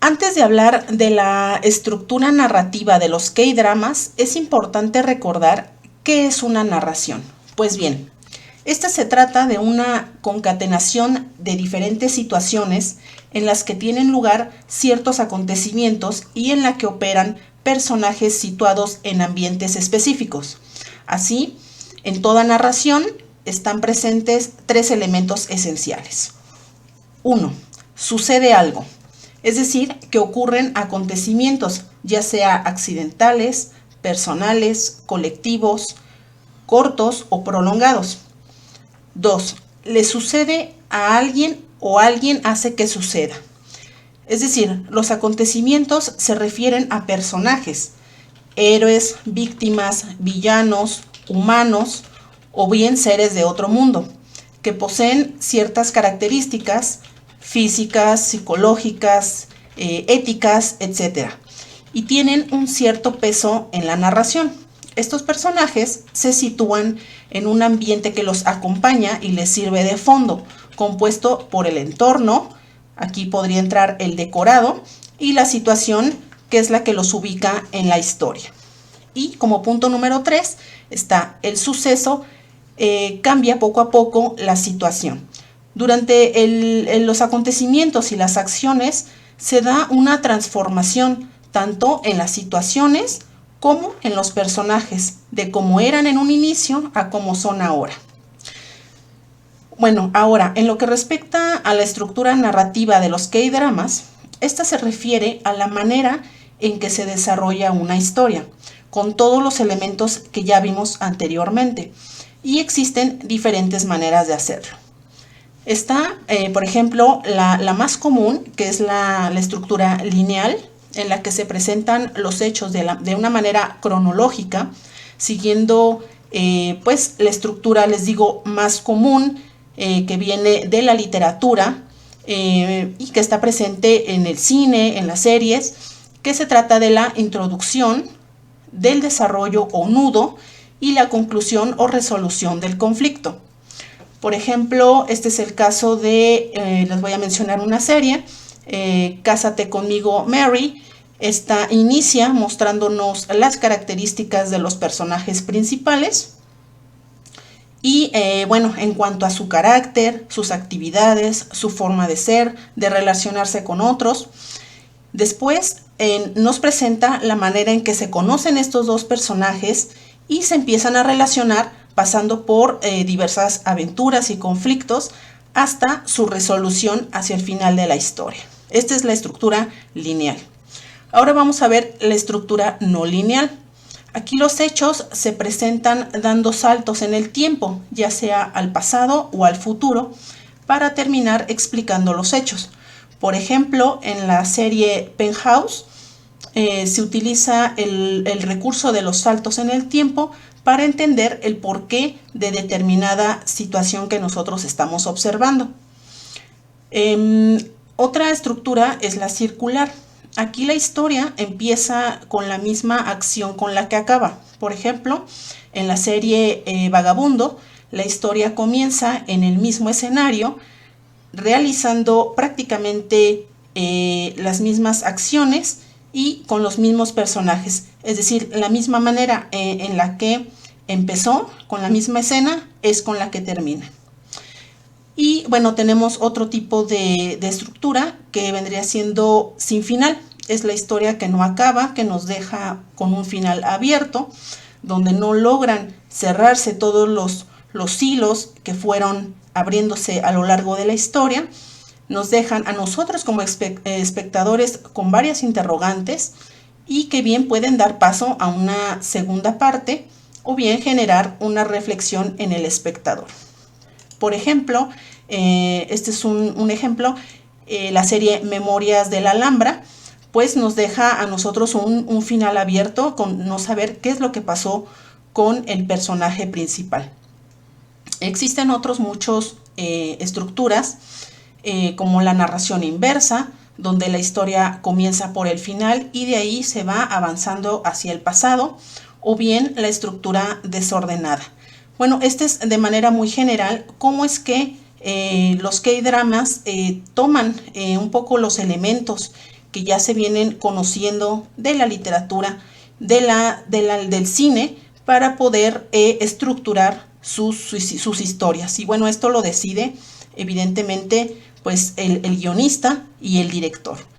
Antes de hablar de la estructura narrativa de los K-dramas, es importante recordar qué es una narración. Pues bien, esta se trata de una concatenación de diferentes situaciones en las que tienen lugar ciertos acontecimientos y en la que operan personajes situados en ambientes específicos. Así, en toda narración están presentes tres elementos esenciales. 1. Sucede algo, es decir, que ocurren acontecimientos, ya sea accidentales, personales, colectivos, cortos o prolongados. 2. Le sucede a alguien o alguien hace que suceda. Es decir, los acontecimientos se refieren a personajes, héroes, víctimas, villanos, humanos o bien seres de otro mundo, que poseen ciertas características físicas, psicológicas, éticas, etc. Y tienen un cierto peso en la narración. Estos personajes se sitúan en un ambiente que los acompaña y les sirve de fondo, compuesto por el entorno, aquí podría entrar el decorado, y la situación, que es la que los ubica en la historia. Y como punto número 3 está el suceso, cambia poco a poco la situación. Durante los acontecimientos y las acciones se da una transformación tanto en las situaciones como en los personajes, de cómo eran en un inicio a cómo son ahora. Bueno, ahora, en lo que respecta a la estructura narrativa de los K-dramas, esta se refiere a la manera en que se desarrolla una historia, con todos los elementos que ya vimos anteriormente, y existen diferentes maneras de hacerlo. Está, por ejemplo, la más común, que es la estructura lineal, en la que se presentan los hechos de una manera cronológica, siguiendo pues la estructura, les digo, más común, que viene de la literatura y que está presente en el cine, en las series, que se trata de la introducción, del desarrollo o nudo y la conclusión o resolución del conflicto. Por ejemplo, este es el caso de, les voy a mencionar una serie, Cásate conmigo, Mary. Esta inicia mostrándonos las características de los personajes principales y bueno, en cuanto a su carácter, sus actividades, su forma de ser, de relacionarse con otros. Después nos presenta la manera en que se conocen estos dos personajes y se empiezan a relacionar pasando por diversas aventuras y conflictos hasta su resolución hacia el final de la historia. Esta es la estructura lineal. Ahora vamos a ver la estructura no lineal. Aquí los hechos se presentan dando saltos en el tiempo, ya sea al pasado o al futuro, para terminar explicando los hechos. Por ejemplo, en la serie Penthouse se utiliza el recurso de los saltos en el tiempo para entender el porqué de determinada situación que nosotros estamos observando. Otra estructura es la circular. Aquí la historia empieza con la misma acción con la que acaba. Por ejemplo, en la serie Vagabundo, la historia comienza en el mismo escenario, realizando prácticamente las mismas acciones y con los mismos personajes. Es decir, la misma manera en la que empezó, con la misma escena, es con la que termina. Y bueno, tenemos otro tipo de estructura que vendría siendo sin final. Es la historia que no acaba, que nos deja con un final abierto, donde no logran cerrarse todos los hilos que fueron abriéndose a lo largo de la historia. Nos dejan a nosotros como espectadores con varias interrogantes y que bien pueden dar paso a una segunda parte o bien generar una reflexión en el espectador. Por ejemplo, este es un ejemplo, la serie Memorias de la Alhambra, pues nos deja a nosotros un final abierto con no saber qué es lo que pasó con el personaje principal. Existen otros muchos estructuras, como la narración inversa, donde la historia comienza por el final y de ahí se va avanzando hacia el pasado, o bien la estructura desordenada. Bueno, este es de manera muy general cómo es que los K-dramas toman un poco los elementos que ya se vienen conociendo de la literatura, del cine, para poder estructurar sus historias. Y bueno, esto lo decide evidentemente pues el guionista y el director.